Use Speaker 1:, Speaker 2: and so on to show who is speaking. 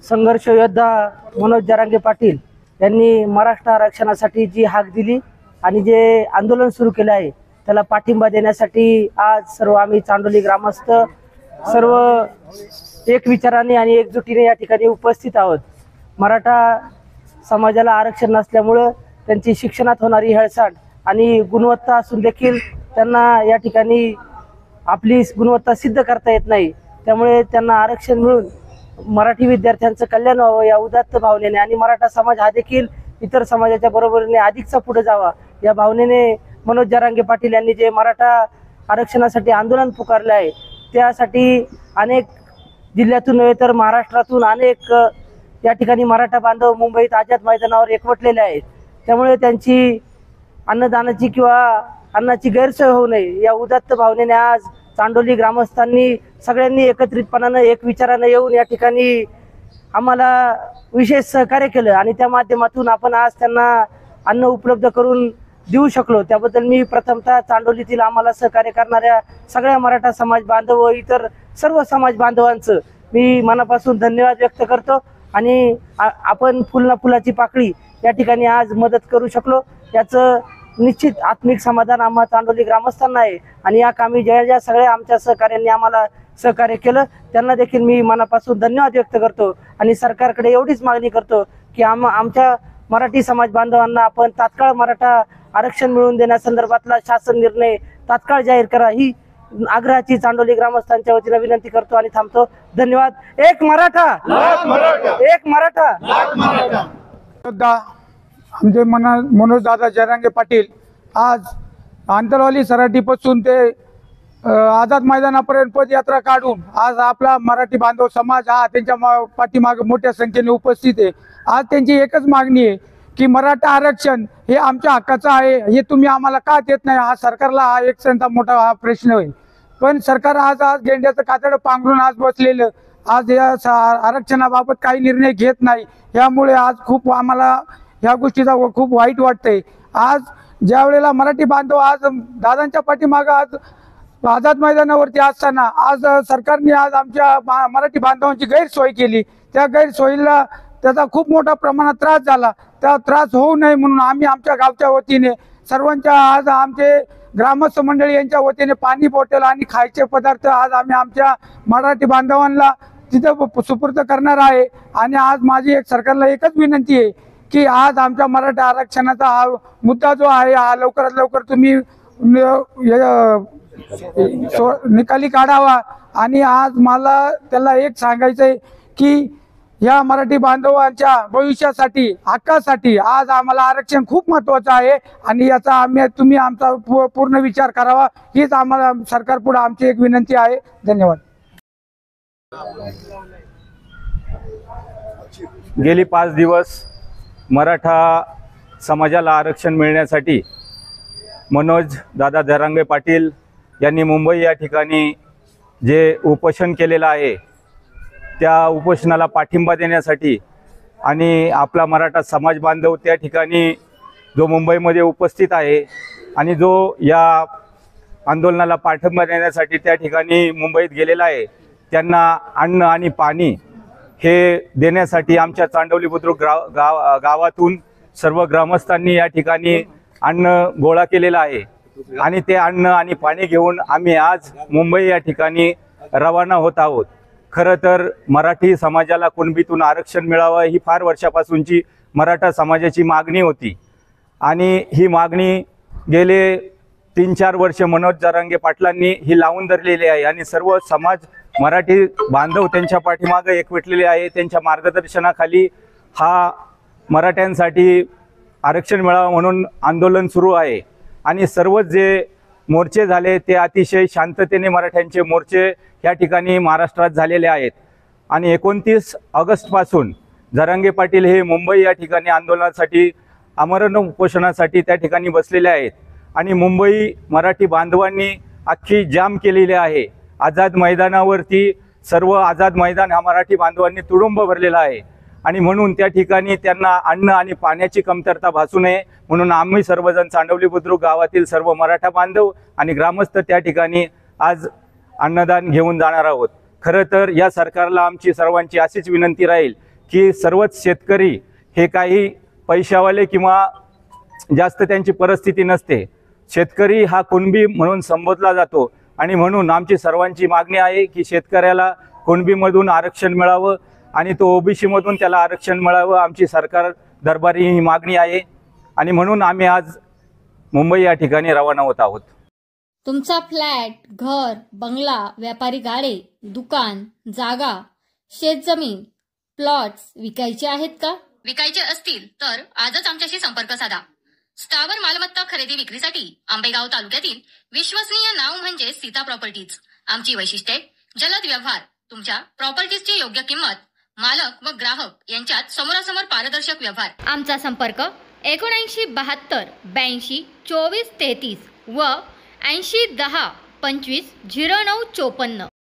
Speaker 1: संघर्ष योद्धा मनोज जरांगे पाटील यांनी मराठा आरक्षणासाठी जी हाक दिली आणि जे आंदोलन सुरू केले आहे त्याला पाठिंबा देण्यासाठी आज सर्व आम्ही चांडोली ग्रामस्थ सर्व एक विचाराने आणि एकजुटीने या ठिकाणी उपस्थित आहोत। मराठा समाजाला आरक्षण नसल्यामुळे त्यांची शिक्षणात होणारी हेळसांड आणि गुणवत्ता असून देखील त्यांना या ठिकाणी आपली गुणवत्ता सिद्ध करता येत नाही, त्यामुळे त्यांना आरक्षण मिळून मराठी विद्यार्थ्यांचं कल्याण व्हावं या उदात्त भावनेने आणि मराठा समाज हा देखील इतर समाजाच्या बरोबरीने अधिकचा पुढे जावा या भावनेने मनोज जरांगे पाटील यांनी जे मराठा आरक्षणासाठी आंदोलन पुकारले आहे त्यासाठी अनेक जिल्ह्यातून नव्हे तर महाराष्ट्रातून अनेक या ठिकाणी मराठा बांधव मुंबईत आझाद मैदानावर एकवटलेले आहेत। त्यामुळे त्यांची अन्नदानाची किंवा अन्नाची गैरसोय होऊ नये या उदात्त भावनेने आज चांडोली ग्रामस्थांनी सगळ्यांनी एकत्रितपणाने एक विचाराने येऊन या ठिकाणी आम्हाला विशेष सहकार्य केलं आणि त्या माध्यमातून आपण आज त्यांना अन्न उपलब्ध करून देऊ शकलो। त्याबद्दल मी प्रथमतः चांडोलीतील आम्हाला सहकार्य करणाऱ्या सगळ्या मराठा समाज बांधव व इतर सर्व समाज बांधवांचं मी मनापासून धन्यवाद व्यक्त करतो आणि आपण फुलना फुलाची पाकळी या ठिकाणी आज मदत करू शकलो याचं निश्चित आत्मिक समाधान आम्हा चांडोली ग्रामस्थांना आहे आणि या कामी ज्या सगळ्या आमच्या सहकार्यांनी आम्हाला सहकार्य केलं त्यांना देखील मी मनापासून धन्यवाद व्यक्त करतो आणि सरकारकडे एवढीच मागणी करतो की आमच्या मराठी समाज बांधवांना आपण तात्काळ मराठा आरक्षण मिळवून देण्यासंदर्भातला शासन निर्णय तात्काळ जाहीर करा ही आग्रहाची चांडोली ग्रामस्थांच्या वतीने विनंती करतो आणि थांबतो। धन्यवाद। एक मराठा, एक मराठा।
Speaker 2: आमचे मनोज दादा जरांगे पाटील आज आंतरवाली सराटीपासून ते आझाद मैदानापर्यंत पदयात्रा काढून आज आपला मराठी बांधव समाज हा त्यांच्या पाठीमागे मोठ्या संख्येने उपस्थित आहे। आज त्यांची एकच मागणी आहे की मराठा आरक्षण हे आमच्या हक्काचं आहे, हे तुम्ही आम्हाला का देत नाही, हा सरकारला हा एक त्यांचा मोठा हा प्रश्न होईल। पण सरकार आज गेंड्याचं कातडं पांघरून आज बसलेलं आज या आरक्षणाबाबत काही निर्णय घेत नाही, यामुळे आज खूप आम्हाला ह्या गोष्टीचा खूप वाईट वाटतंय। आज ज्या वेळेला मराठी बांधव आज दादांच्या पाठीमागे आज आझाद मैदानावरती असताना आज सरकारने आज आमच्या मराठी बांधवांची गैरसोय केली, त्या गैरसोयीला त्याचा खूप मोठा प्रमाणात त्रास झाला। त्या त्रास होऊ नये म्हणून आम्ही आमच्या गावच्या वतीने सर्वांच्या आज आमचे ग्रामस्थ मंडळी यांच्या वतीने पाणी बॉटल आणि खायचे पदार्थ आज आम्ही आमच्या मराठी बांधवांना तिथे सुपूर्द करणार आहे। आणि आज माझी एक सरकारला एकच विनंती आहे की आज आमच्या मराठा आरक्षणाचा हा मुद्दा जो आहे हा लवकरात लवकर तुम्ही निकाली काढावा। आणि आज मला त्याला एक सांगायचं आहे की या मराठी बांधवांच्या भविष्यासाठी हक्कासाठी आज आम्हाला आरक्षण खूप महत्त्वाचं आहे आणि याचा तुम्ही आमचा पूर्ण विचार करावा हीच आम्हाला सरकारपुढे आमची एक विनंती आहे। धन्यवाद।
Speaker 3: गेली 5 दिवस मराठा समाजाला आरक्षण मिळण्यासाठी मनोज दादा जरांगे पाटील यांनी मुंबई या ठिकाणी जे उपोषण केलेलं आहे त्या उपोषणाला पाठिंबा देण्यासाठी आणि आपला मराठा समाज बांधव त्या ठिकाणी जो मुंबईमध्ये उपस्थित आहे आणि जो या आंदोलनाला पाठिंबा देण्यासाठी त्या ठिकाणी मुंबईत गेलेला आहे त्यांना अन्न आणि पाणी हे देण्यासाठी आमच्या चांडोली बुद्रुक गावातून सर्व ग्रामस्थांनी या ठिकाणी अन्न गोळा केलेला आहे आणि ते अन्न आणि पाणी घेऊन आम्ही आज मुंबई या ठिकाणी रवाना होत आहोत। खरं तर मराठी समाजाला कुणबीतून आरक्षण मिळावं ही फार वर्षापासूनची मराठा समाजाची मागणी होती आणि ही मागणी गेले 3-4 वर्ष मनोज जरांगे पाटलांनी ही लावून धरलेली आहे आणि सर्व समाज मराठी बांधव त्यांच्या पाठीमागे एकवटलेले आहे। त्यांच्या मार्गदर्शनाखाली हा मराठ्यांसाठी आरक्षण मिळावं म्हणून आंदोलन सुरू आहे आणि सर्व जे मोर्चे झाले ते अतिशय शांततेने मराठ्यांचे मोर्चे या ठिकाणी महाराष्ट्रात झालेले आहेत आणि 29 ऑगस्टपासून जरांगे पाटील हे मुंबई या ठिकाणी आंदोलनासाठी आमरण उपोषणासाठी त्या ठिकाणी बसलेले आहेत आणि मुंबई मराठी बांधवांनी अख्खी जाम केलेली आहे। आझाद मैदानावरती सर्व आझाद मैदान हा मराठी बांधवांनी तुडुंब भरलेला आहे आणि म्हणून त्या ठिकाणी त्यांना अन्न आणि पाण्याची कमतरता भासू नये म्हणून आम्ही सर्वजण चांडोली बुद्रुक गावातील सर्व मराठा बांधव आणि ग्रामस्थ त्या ठिकाणी आज अन्नदान घेऊन जाणार आहोत। खरं तर या सरकारला आमची सर्वांची अशीच विनंती राहील की सर्वच शेतकरी हे काही पैशावाले किंवा जास्त त्यांची परिस्थिती नसते. शेतकरी हा कुणबी म्हणून संबोधला जातो आणि म्हणून आमची सर्वांची मागणी आहे की शेतकऱ्याला कुणबीमधून आरक्षण मिळावं आणि तो ओबीसीमधून त्याला आरक्षण मिळावं. आमची सरकार दरबारी ही मागणी आहे आणि म्हणून आम्ही आज मुंबई या ठिकाणी रवाना होत आहोत.
Speaker 4: तुमचा फ्लॅट, घर, बंगला, व्यापारी गाडे, दुकान, जागा, शेतजमीन, प्लॉट्स विकायचे आहेत का?
Speaker 5: विकायचे असतील तर आजच आमच्याशी संपर्क साधा. स्थावर मालमत्ता खरेदी विक्रीसाठी आंबेगाव तालुक्यातील विश्वसनीय नाव म्हणजे सीता प्रॉपर्टीज. आमची वैशिष्ट्ये: जलद व्यवहार, तुमच्या प्रॉपर्टीजची योग्य किंमत, मालक व ग्राहक यांच्यात समोरासमोर पारदर्शक व्यवहार.
Speaker 4: आमचा संपर्क 7972 82 24 33 व 80 10 25 09 54.